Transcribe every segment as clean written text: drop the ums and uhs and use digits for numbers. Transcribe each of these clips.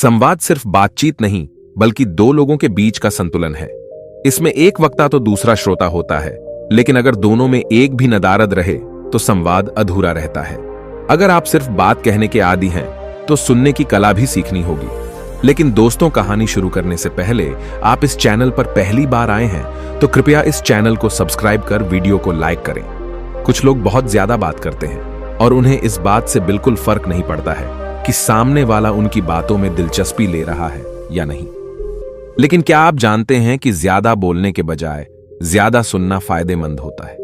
संवाद सिर्फ बातचीत नहीं, बल्कि दो लोगों के बीच का संतुलन है। इसमें एक वक्ता तो दूसरा श्रोता होता है, लेकिन अगर दोनों में एक भी नदारद रहे तो संवाद अधूरा रहता है। अगर आप सिर्फ बात कहने के आदी हैं, तो सुनने की कला भी सीखनी होगी। लेकिन दोस्तों, कहानी शुरू करने से पहले आप इस चैनल पर पहली बार आए हैं तो कृपया इस चैनल को सब्सक्राइब कर वीडियो को लाइक करें। कुछ लोग बहुत ज्यादा बात करते हैं और उन्हें इस बात से बिल्कुल फर्क नहीं पड़ता है कि सामने वाला उनकी बातों में दिलचस्पी ले रहा है या नहीं। लेकिन क्या आप जानते हैं कि ज्यादा बोलने के बजाय ज्यादा सुनना फायदेमंद होता है।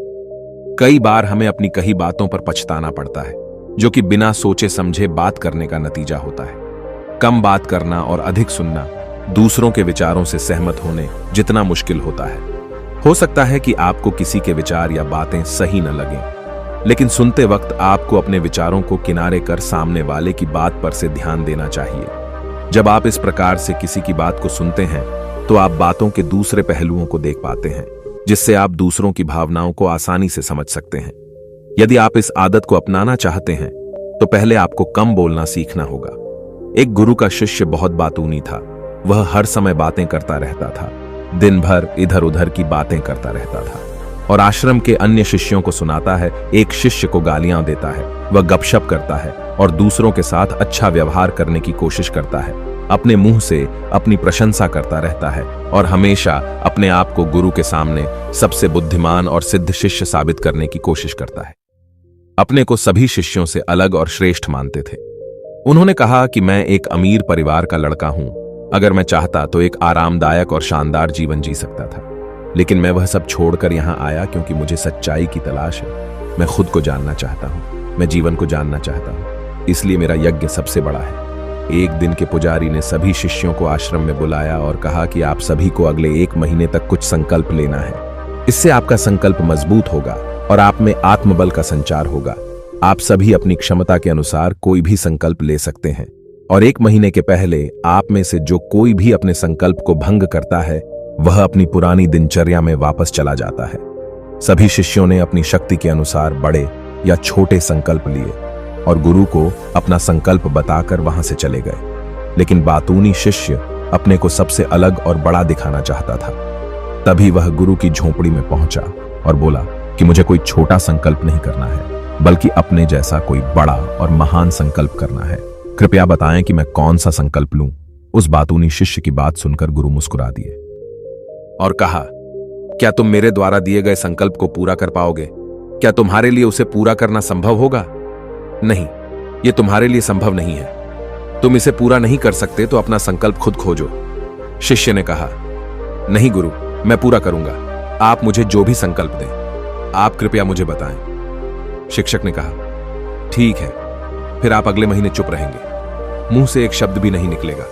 कई बार हमें अपनी कही बातों पर पछताना पड़ता है, जो कि बिना सोचे समझे बात करने का नतीजा होता है। कम बात करना और अधिक सुनना दूसरों के विचारों से सहमत होने जितना मुश्किल होता है। हो सकता है कि आपको किसी के विचार या बातें सही न लगें, लेकिन सुनते वक्त आपको अपने विचारों को किनारे कर सामने वाले की बात पर से ध्यान देना चाहिए। जब आप इस प्रकार से किसी की बात को सुनते हैं, तो आप बातों के दूसरे पहलुओं को देख पाते हैं, जिससे आप दूसरों की भावनाओं को आसानी से समझ सकते हैं। यदि आप इस आदत को अपनाना चाहते हैं, तो पहले आपको कम बोलना सीखना होगा। एक गुरु का शिष्य बहुत बातूनी था। वह हर समय बातें करता रहता था, दिन भर इधर उधर की बातें करता रहता था और आश्रम के अन्य शिष्यों को सुनाता है। एक शिष्य को गालियां देता है, वह गपशप करता है और दूसरों के साथ अच्छा व्यवहार करने की कोशिश करता है। अपने मुंह से अपनी प्रशंसा करता रहता है और हमेशा अपने आप को गुरु के सामने सबसे बुद्धिमान और सिद्ध शिष्य साबित करने की कोशिश करता है। अपने को सभी शिष्यों से अलग और श्रेष्ठ मानते थे। उन्होंने कहा कि मैं एक अमीर परिवार का लड़का हूं। अगर मैं चाहता तो एक आरामदायक और शानदार जीवन जी सकता था, लेकिन मैं वह सब छोड़कर यहां आया क्योंकि मुझे सच्चाई की तलाश है। मैं खुद को जानना चाहता हूं, मैं जीवन को जानना चाहता हूं, इसलिए मेरा यज्ञ सबसे बड़ा है। एक दिन के पुजारी ने सभी शिष्यों को आश्रम में बुलाया और कहा कि आप सभी को अगले 1 महीने तक कुछ संकल्प लेना है। इससे आपका संकल्प मजबूत होगा और आप में आत्मबल का संचार होगा। आप सभी अपनी क्षमता के अनुसार कोई भी संकल्प ले सकते हैं और 1 महीने के पहले आप में से जो कोई भी अपने संकल्प को भंग करता है, वह अपनी पुरानी दिनचर्या में वापस चला जाता है। सभी शिष्यों ने अपनी शक्ति के अनुसार बड़े या छोटे संकल्प लिए और गुरु को अपना संकल्प बताकर वहां से चले गए। लेकिन बातूनी शिष्य अपने को सबसे अलग और बड़ा दिखाना चाहता था। तभी वह गुरु की झोपड़ी में पहुंचा और बोला कि मुझे कोई छोटा संकल्प नहीं करना है, बल्कि अपने जैसा कोई बड़ा और महान संकल्प करना है। कृपया बताएं कि मैं कौन सा संकल्प लूं। उस बातूनी शिष्य की बात सुनकर गुरु मुस्कुरा दिए और कहा, क्या तुम मेरे द्वारा दिए गए संकल्प को पूरा कर पाओगे? क्या तुम्हारे लिए उसे पूरा करना संभव होगा? नहीं, यह तुम्हारे लिए संभव नहीं है। तुम इसे पूरा नहीं कर सकते तो अपना संकल्प खुद खोजो। शिष्य ने कहा, नहीं गुरु, मैं पूरा करूंगा। आप मुझे जो भी संकल्प दें, आप कृपया मुझे बताएं। शिक्षक ने कहा, ठीक है, फिर आप अगले महीने चुप रहेंगे। मुंह से एक शब्द भी नहीं निकलेगा।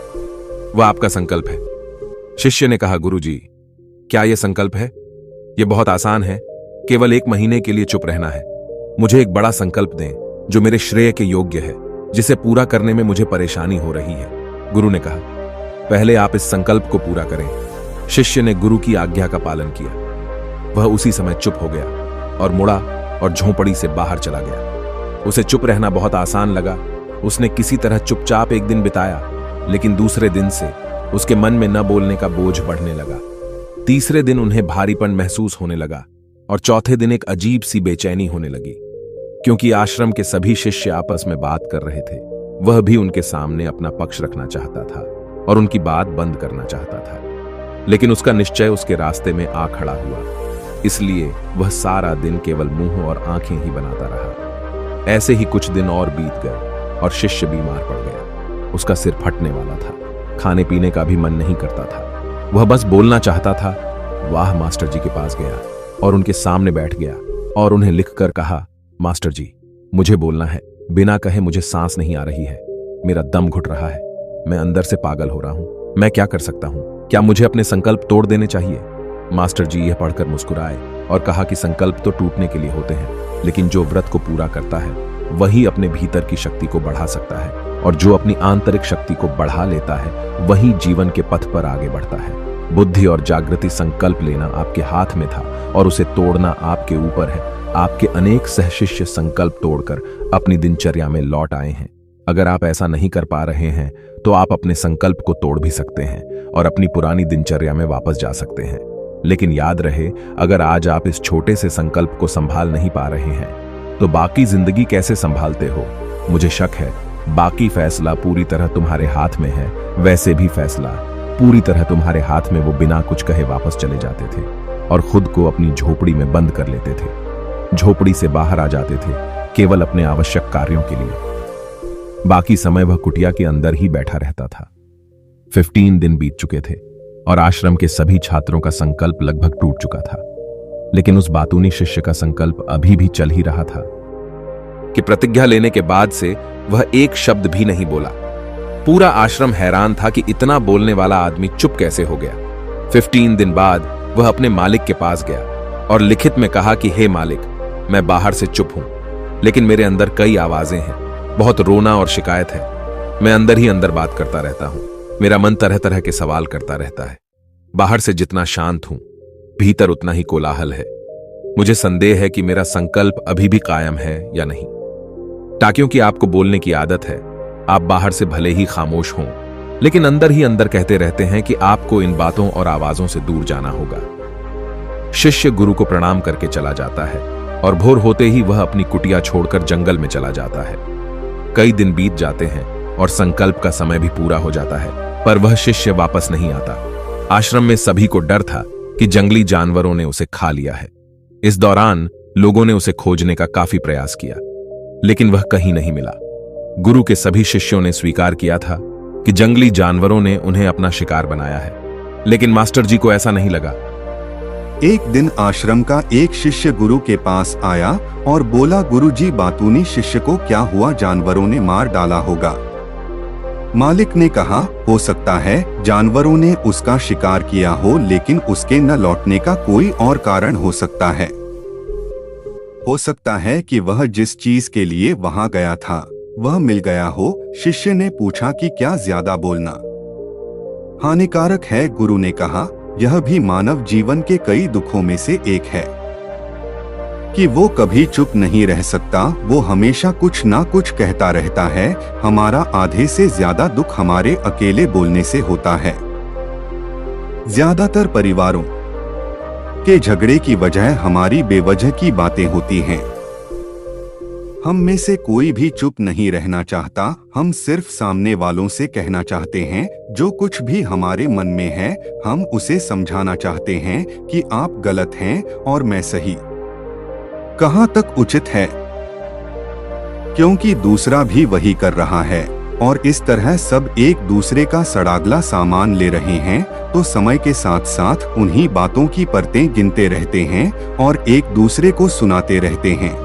वह आपका संकल्प है। शिष्य ने कहा, गुरु जी, क्या यह संकल्प है? यह बहुत आसान है, केवल 1 महीने के लिए चुप रहना है। मुझे एक बड़ा संकल्प दें जो मेरे श्रेय के योग्य है, जिसे पूरा करने में मुझे परेशानी हो रही है। गुरु ने कहा, पहले आप इस संकल्प को पूरा करें। शिष्य ने गुरु की आज्ञा का पालन किया। वह उसी समय चुप हो गया और मुड़ा और झोंपड़ी से बाहर चला गया। उसे चुप रहना बहुत आसान लगा। उसने किसी तरह चुपचाप एक दिन बिताया, लेकिन दूसरे दिन से उसके मन में न बोलने का बोझ बढ़ने लगा। तीसरे दिन उन्हें भारीपन महसूस होने लगा और चौथे दिन एक अजीब सी बेचैनी होने लगी, क्योंकि आश्रम के सभी शिष्य आपस में बात कर रहे थे। वह भी उनके सामने अपना पक्ष रखना चाहता था और उनकी बात बंद करना चाहता था, लेकिन उसका निश्चय उसके रास्ते में आ खड़ा हुआ। इसलिए वह सारा दिन केवल मुंह और आंखें ही बनाता रहा। ऐसे ही कुछ दिन और बीत गए और शिष्य बीमार पड़ गया। उसका सिर फटने वाला था, खाने पीने का भी मन नहीं करता था। वह बस बोलना चाहता था। वाह मास्टर जी के पास गया और उनके सामने बैठ गया और उन्हें लिखकर कहा, मास्टर जी, मुझे बोलना है। बिना कहे मुझे सांस नहीं आ रही है, मेरा दम घुट रहा है, मैं अंदर से पागल हो रहा हूं। मैं क्या कर सकता हूं? क्या मुझे अपने संकल्प तोड़ देने चाहिए? मास्टर जी यह पढ़कर मुस्कुराए और कहा कि संकल्प तो टूटने के लिए होते हैं, लेकिन जो व्रत को पूरा करता है वही अपने भीतर की शक्ति को बढ़ा सकता है, और जो अपनी आंतरिक शक्ति को बढ़ा लेता है वही जीवन के पथ पर आगे बढ़ता है। बुद्धि और जागृति संकल्प लेना आपके हाथ में था और उसे तोड़ना आपके ऊपर है। आपके अनेक सहशिष्य संकल्प तोड़कर अपनी दिनचर्या में लौट आए हैं। अगर आप ऐसा नहीं कर पा रहे हैं तो आप अपने संकल्प को तोड़ भी सकते हैं और अपनी पुरानी दिनचर्या में वापस जा सकते हैं। लेकिन याद रहे, अगर आज आप इस छोटे से संकल्प को संभाल नहीं पा रहे हैं तो बाकी जिंदगी कैसे संभालते हो? मुझे शक है बाकी फैसला पूरी तरह तुम्हारे हाथ में है। वैसे भी फैसला पूरी तरह तुम्हारे हाथ में वो बिना कुछ कहे वापस चले जाते थे और खुद को अपनी झोपड़ी में बंद कर लेते थे। झोपड़ी से बाहर आ जाते थे केवल अपने आवश्यक कार्यों के लिए। बाकी समय वह कुटिया के अंदर ही बैठा रहता था। 15 दिन बीत चुके थे और आश्रम के सभी छात्रों का संकल्प लगभग टूट चुका था। लेकिन उस बातूनी शिष्य का संकल्प अभी भी चल ही रहा था कि प्रतिज्ञा लेने के बाद से वह एक शब्द भी नहीं बोला। पूरा आश्रम हैरान था कि इतना बोलने वाला आदमी चुप कैसे हो गया। 15 दिन बाद वह अपने मालिक के पास गया और लिखित में कहा कि हे मालिक, मैं बाहर से चुप हूं, लेकिन मेरे अंदर कई आवाजें हैं। बहुत रोना और शिकायत है। मैं अंदर ही अंदर बात करता रहता हूं। मेरा मन तरह तरह के सवाल करता रहता है। बाहर से जितना शांत हूं, भीतर उतना ही कोलाहल है। मुझे संदेह है कि मेरा संकल्प अभी भी कायम है या नहीं। टाकियों की आपको बोलने की आदत है। आप बाहर से भले ही खामोश हों, लेकिन अंदर ही अंदर कहते रहते हैं कि आपको इन बातों और आवाजों से दूर जाना होगा। शिष्य गुरु को प्रणाम करके चला जाता है और भोर होते ही वह अपनी कुटिया छोड़कर जंगल में चला जाता है। कई दिन बीत जाते हैं और संकल्प का समय भी पूरा हो जाता है, पर वह शिष्य वापस नहीं आता। आश्रम में सभी को डर था कि जंगली जानवरों ने उसे खा लिया है। इस दौरान लोगों ने उसे खोजने का काफी प्रयास किया, लेकिन वह कहीं नहीं मिला। गुरु के सभी शिष्यों ने स्वीकार किया था कि जंगली जानवरों ने उन्हें अपना शिकार बनाया है, लेकिन मास्टर जी को ऐसा नहीं लगा। एक दिन आश्रम का एक शिष्य गुरु के पास आया और बोला, गुरुजी, बातूनी शिष्य को क्या हुआ? जानवरों ने मार डाला होगा। मालिक ने कहा, हो सकता है जानवरों ने उसका शिकार किया हो, लेकिन उसके न लौटने का कोई और कारण हो सकता है। हो सकता है कि वह जिस चीज के लिए वहां गया था वह मिल गया हो। शिष्य ने पूछा कि क्या ज्यादा बोलना हानिकारक है? गुरु ने कहा, यह भी मानव जीवन के कई दुखों में से एक है कि वो कभी चुप नहीं रह सकता। वो हमेशा कुछ ना कुछ कहता रहता है। हमारा आधे से ज्यादा दुख हमारे अकेले बोलने से होता है। ज्यादातर परिवारों के झगड़े की वजह हमारी बेवजह की बातें होती हैं। हम में से कोई भी चुप नहीं रहना चाहता। हम सिर्फ सामने वालों से कहना चाहते हैं जो कुछ भी हमारे मन में है। हम उसे समझाना चाहते हैं कि आप गलत हैं और मैं सही। कहां तक उचित है, क्योंकि दूसरा भी वही कर रहा है और इस तरह सब एक दूसरे का सड़ागला सामान ले रहे हैं, तो समय के साथ साथ उन्हीं बातों की परतें गिनते रहते हैं और एक दूसरे को सुनाते रहते हैं।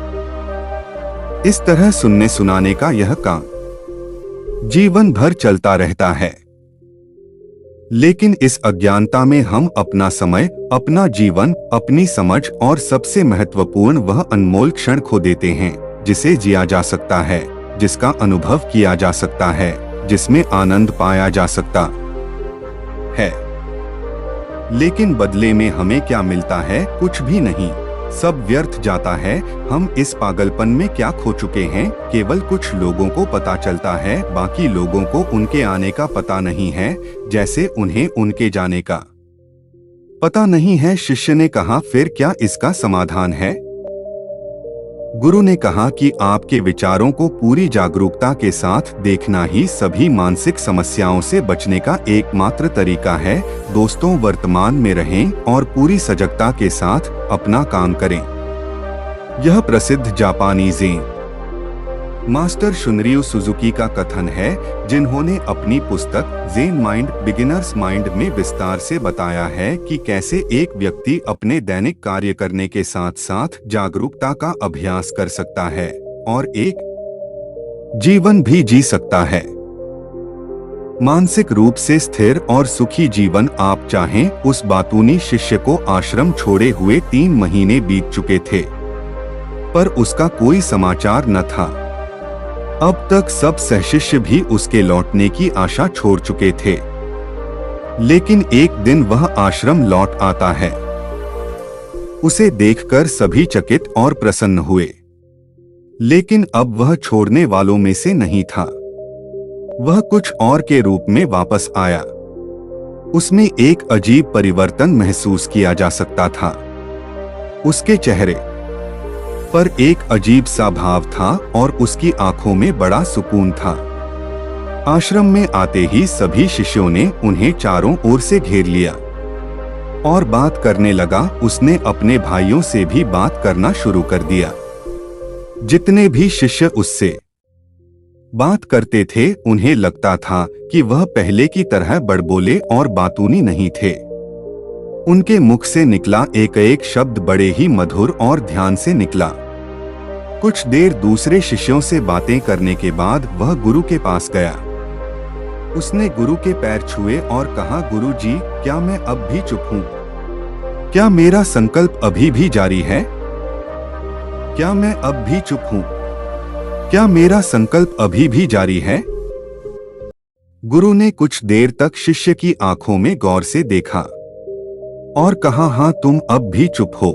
इस तरह सुनने सुनाने का यह काम जीवन भर चलता रहता है। लेकिन इस अज्ञानता में हम अपना समय, अपना जीवन, अपनी समझ और सबसे महत्वपूर्ण वह अनमोल क्षण खो देते हैं जिसे जिया जा सकता है, जिसका अनुभव किया जा सकता है, जिसमें आनंद पाया जा सकता है। लेकिन बदले में हमें क्या मिलता है? कुछ भी नहीं। सब व्यर्थ जाता है। हम इस पागलपन में क्या खो चुके हैं? केवल कुछ लोगों को पता चलता है, बाकी लोगों को उनके आने का पता नहीं है, जैसे उन्हें उनके जाने का पता नहीं है। शिष्य ने कहा, फिर क्या इसका समाधान है? गुरु ने कहा कि आपके विचारों को पूरी जागरूकता के साथ देखना ही सभी मानसिक समस्याओं से बचने का एकमात्र तरीका है। दोस्तों, वर्तमान में रहें और पूरी सजगता के साथ अपना काम करें। यह प्रसिद्ध जापानी ज़ेन मास्टर शुनरियो सुजुकी का कथन है, जिन्होंने अपनी पुस्तक ज़ेन माइंड बिगिनर्स माइंड में विस्तार से बताया है कि कैसे एक व्यक्ति अपने दैनिक कार्य करने के साथ साथ जागरूकता का अभ्यास कर सकता है और एक जीवन भी जी सकता है। मानसिक रूप से स्थिर और सुखी जीवन आप चाहें। उस बातूनी शिष्य को आश्रम छोड़े हुए 3 महीने बीत चुके थे, पर उसका कोई समाचार न था। अब तक सब सहशिष्य भी उसके लौटने की आशा छोड़ चुके थे, लेकिन एक दिन वह आश्रम लौट आता है। उसे देखकर सभी चकित और प्रसन्न हुए, लेकिन अब वह छोड़ने वालों में से नहीं था। वह कुछ और के रूप में वापस आया। उसमें एक अजीब परिवर्तन महसूस किया जा सकता था। उसके चेहरे पर एक अजीब सा भाव था और उसकी आंखों में बड़ा सुकून था। आश्रम में आते ही सभी शिष्यों ने उन्हें चारों ओर से घेर लिया और बात करने लगा। उसने अपने भाइयों से भी बात करना शुरू कर दिया। जितने भी शिष्य उससे बात करते थे उन्हें लगता था कि वह पहले की तरह बड़बोले और बातूनी नहीं थे। उनके मुख से निकला एक एक शब्द बड़े ही मधुर और ध्यान से निकला। कुछ देर दूसरे शिष्यों से बातें करने के बाद वह गुरु के पास गया। उसने गुरु के पैर छुए और कहा, गुरु जी, क्या मैं अब भी चुप हूँ? क्या मेरा संकल्प अभी भी जारी है? क्या मैं अब भी चुप हूँ? क्या मेरा संकल्प अभी भी जारी है? गुरु ने कुछ देर तक शिष्य की आंखों में गौर से देखा और कहा, हाँ, तुम अब भी चुप हो।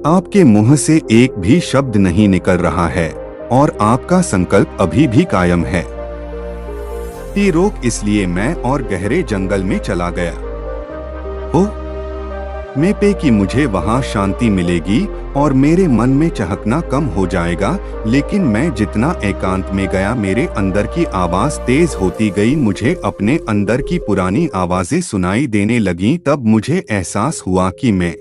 आपके मुंह से एक भी शब्द नहीं निकल रहा है और आपका संकल्प अभी भी कायम है। ये रोक इसलिए मैं और गहरे जंगल में चला गया हो मैं पे कि मुझे वहां शांति मिलेगी और मेरे मन में चहकना कम हो जाएगा। लेकिन मैं जितना एकांत में गया मेरे अंदर की आवाज तेज होती गई। मुझे अपने अंदर की पुरानी आवाजें सुनाई देने लगीं। तब मुझे एहसास हुआ कि मैं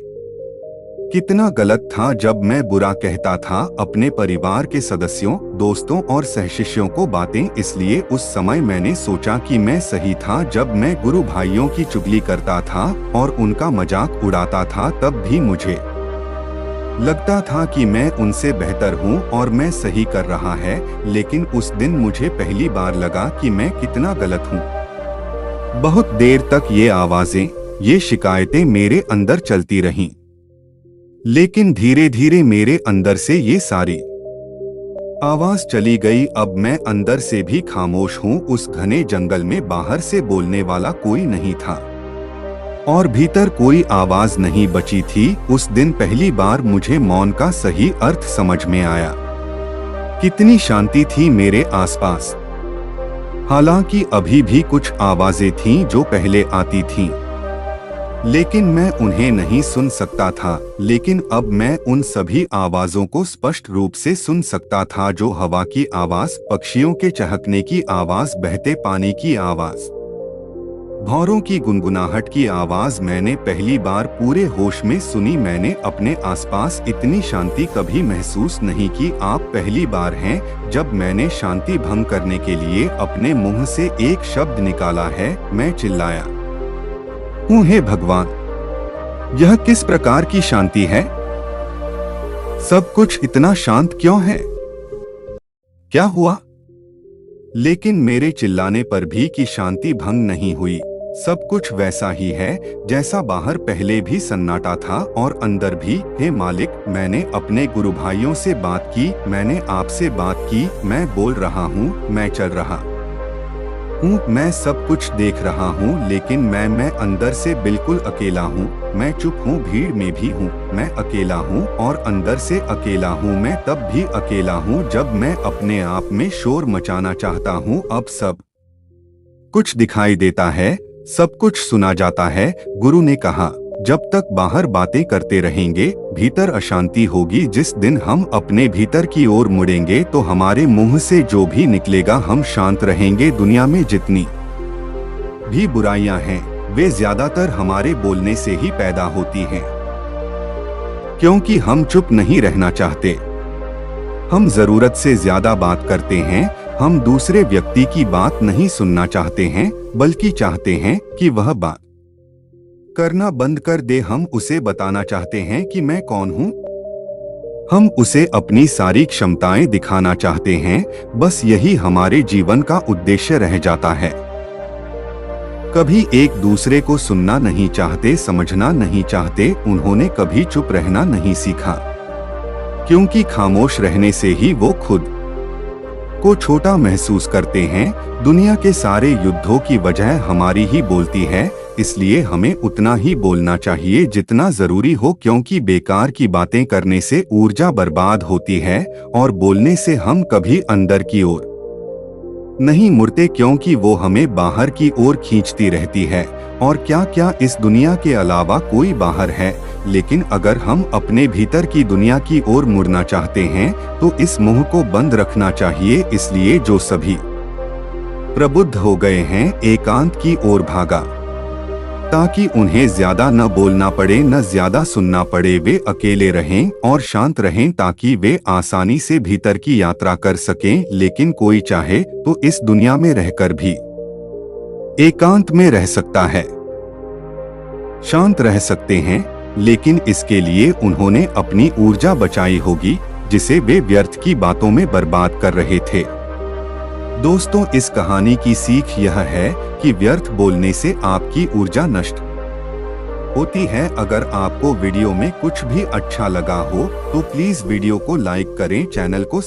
कितना गलत था जब मैं बुरा कहता था अपने परिवार के सदस्यों, दोस्तों और सहशिष्यों को बातें। इसलिए उस समय मैंने सोचा कि मैं सही था जब मैं गुरु भाइयों की चुगली करता था और उनका मजाक उड़ाता था। तब भी मुझे लगता था कि मैं उनसे बेहतर हूँ और मैं सही कर रहा है। लेकिन उस दिन मुझे पहली बार लगा कि मैं कितना गलत हूँ। बहुत देर तक ये आवाजें, ये शिकायतें मेरे अंदर चलती रहीं। लेकिन धीरे धीरे मेरे अंदर से ये सारी आवाज चली गई। अब मैं अंदर से भी खामोश हूँ। उस घने जंगल में बाहर से बोलने वाला कोई नहीं था और भीतर कोई आवाज नहीं बची थी। उस दिन पहली बार मुझे मौन का सही अर्थ समझ में आया। कितनी शांति थी मेरे आसपास। हालांकि अभी भी कुछ आवाजें थीं जो पहले आती थीं, लेकिन मैं उन्हें नहीं सुन सकता था। लेकिन अब मैं उन सभी आवाजों को स्पष्ट रूप से सुन सकता था, जो हवा की आवाज, पक्षियों के चहकने की आवाज, बहते पानी की आवाज, भौरों की गुनगुनाहट की आवाज मैंने पहली बार पूरे होश में सुनी। मैंने अपने आसपास इतनी शांति कभी महसूस नहीं की। आप पहली बार हैं जब मैंने शांति भंग करने के लिए अपने मुंह से एक शब्द निकाला है। मैं चिल्लाया, हे भगवान, यह किस प्रकार की शांति है? सब कुछ इतना शांत क्यों है? क्या हुआ? लेकिन मेरे चिल्लाने पर भी कि शांति भंग नहीं हुई। सब कुछ वैसा ही है जैसा बाहर पहले भी सन्नाटा था और अंदर भी। हे मालिक, मैंने अपने गुरु भाइयों से बात की, मैंने आपसे बात की। मैं बोल रहा हूँ, मैं चल रहा हूँ, मैं सब कुछ देख रहा हूँ, लेकिन मैं अंदर से बिल्कुल अकेला हूँ। मैं चुप हूँ, भीड़ में भी हूँ, मैं अकेला हूँ और अंदर से अकेला हूँ। मैं तब भी अकेला हूँ जब मैं अपने आप में शोर मचाना चाहता हूँ। अब सब कुछ दिखाई देता है, सब कुछ सुना जाता है। गुरु ने कहा, जब तक बाहर बातें करते रहेंगे भीतर अशांति होगी। जिस दिन हम अपने भीतर की ओर मुड़ेंगे तो हमारे मुंह से जो भी निकलेगा हम शांत रहेंगे। दुनिया में जितनी भी बुराइयां हैं वे ज्यादातर हमारे बोलने से ही पैदा होती हैं, क्योंकि हम चुप नहीं रहना चाहते। हम जरूरत से ज्यादा बात करते हैं। हम दूसरे व्यक्ति की बात नहीं सुनना चाहते हैं, बल्कि चाहते हैं कि वह बात करना बंद कर दे। हम उसे बताना चाहते हैं कि मैं कौन हूं। हम उसे अपनी सारी क्षमताएं दिखाना चाहते हैं। बस यही हमारे जीवन का उद्देश्य रह जाता है। कभी एक दूसरे को सुनना नहीं चाहते, समझना नहीं चाहते। उन्होंने कभी चुप रहना नहीं सीखा, क्योंकि खामोश रहने से ही वो खुद को छोटा महसूस करते हैं। दुनिया के सारे युद्धों की वजह हमारी ही बोलती है, इसलिए हमें उतना ही बोलना चाहिए जितना जरूरी हो, क्योंकि बेकार की बातें करने से ऊर्जा बर्बाद होती है और बोलने से हम कभी अंदर की ओर नहीं मुड़ते क्योंकि वो हमें बाहर की ओर खींचती रहती है। और क्या क्या इस दुनिया के अलावा कोई बाहर है, लेकिन अगर हम अपने भीतर की दुनिया की ओर मुड़ना चाहते हैं तो इस मोह को बंद रखना चाहिए। इसलिए जो सभी प्रबुद्ध हो गए हैं एकांत की ओर भागा, ताकि उन्हें ज्यादा न बोलना पड़े न ज्यादा सुनना पड़े। वे अकेले रहें और शांत रहें ताकि वे आसानी से भीतर की यात्रा कर सकें। लेकिन कोई चाहे तो इस दुनिया में रहकर भी एकांत में रह सकता है, शांत रह सकते हैं, लेकिन इसके लिए उन्होंने अपनी ऊर्जा बचाई होगी जिसे वे व्यर्थ की बातों में बर्बाद कर रहे थे। दोस्तों, इस कहानी की सीख यह है कि व्यर्थ बोलने से आपकी ऊर्जा नष्ट होती है। अगर आपको वीडियो में कुछ भी अच्छा लगा हो तो प्लीज वीडियो को लाइक करें, चैनल को